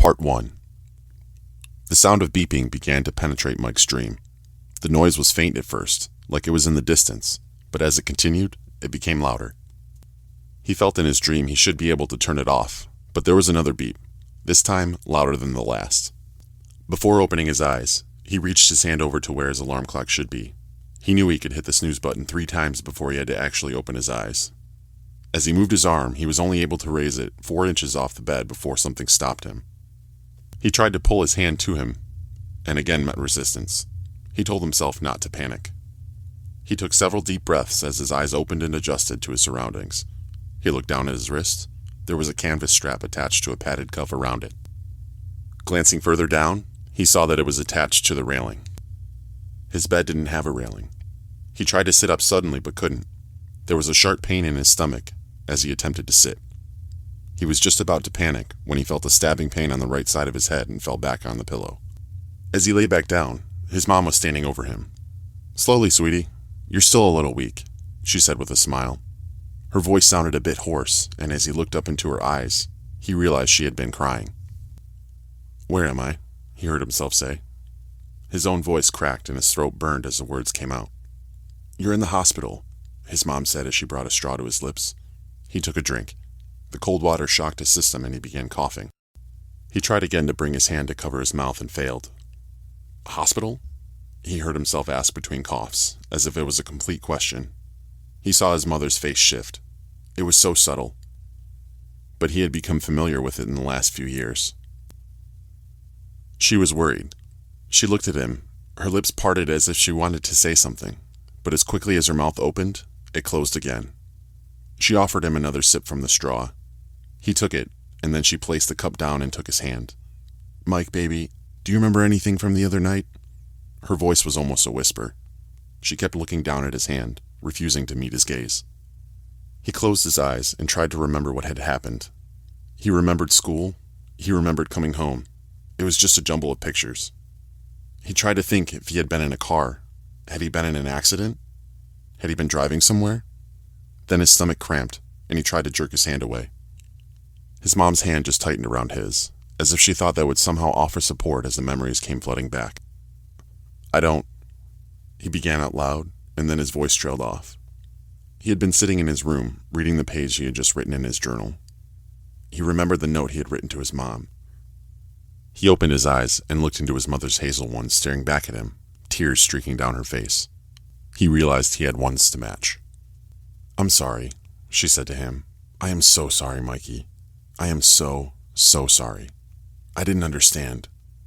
Part 1. The sound of beeping began to penetrate Mike's dream. The noise was faint at first, like it was in the distance, but as it continued, it became louder. He felt in his dream he should be able to turn it off, but there was another beep, this time louder than the last. Before opening his eyes, he reached his hand over to where his alarm clock should be. He knew he could hit the snooze button 3 times before he had to actually open his eyes. As he moved his arm, he was only able to raise it 4 inches off the bed before something stopped him. He tried to pull his hand to him, and again met resistance. He told himself not to panic. He took several deep breaths as his eyes opened and adjusted to his surroundings. He looked down at his wrist. There was a canvas strap attached to a padded cuff around it. Glancing further down, he saw that it was attached to the railing. His bed didn't have a railing. He tried to sit up suddenly but couldn't. There was a sharp pain in his stomach as he attempted to sit. He was just about to panic when he felt a stabbing pain on the right side of his head and fell back on the pillow. As he lay back down, his mom was standing over him. "Slowly, sweetie. You're still a little weak," she said with a smile. Her voice sounded a bit hoarse, and as he looked up into her eyes, he realized she had been crying. "Where am I?" he heard himself say. His own voice cracked and his throat burned as the words came out. "You're in the hospital," his mom said as she brought a straw to his lips. He took a drink. The cold water shocked his system and he began coughing. He tried again to bring his hand to cover his mouth and failed. "Hospital?" he heard himself ask between coughs, as if it was a complete question. He saw his mother's face shift. It was so subtle, but he had become familiar with it in the last few years. She was worried. She looked at him, her lips parted as if she wanted to say something, but as quickly as her mouth opened, it closed again. She offered him another sip from the straw. He took it, and then she placed the cup down and took his hand. "Mike, baby, do you remember anything from the other night?" Her voice was almost a whisper. She kept looking down at his hand, refusing to meet his gaze. He closed his eyes and tried to remember what had happened. He remembered school. He remembered coming home. It was just a jumble of pictures. He tried to think if he had been in a car. Had he been in an accident? Had he been driving somewhere? Then his stomach cramped, and he tried to jerk his hand away. His mom's hand just tightened around his, as if she thought that would somehow offer support as the memories came flooding back. "I don't," he began out loud, and then his voice trailed off. He had been sitting in his room, reading the page he had just written in his journal. He remembered the note he had written to his mom. He opened his eyes and looked into his mother's hazel ones staring back at him, tears streaking down her face. He realized he had ones to match. "I'm sorry," she said to him. "I am so sorry, Mikey. I am so sorry. I didn't understand."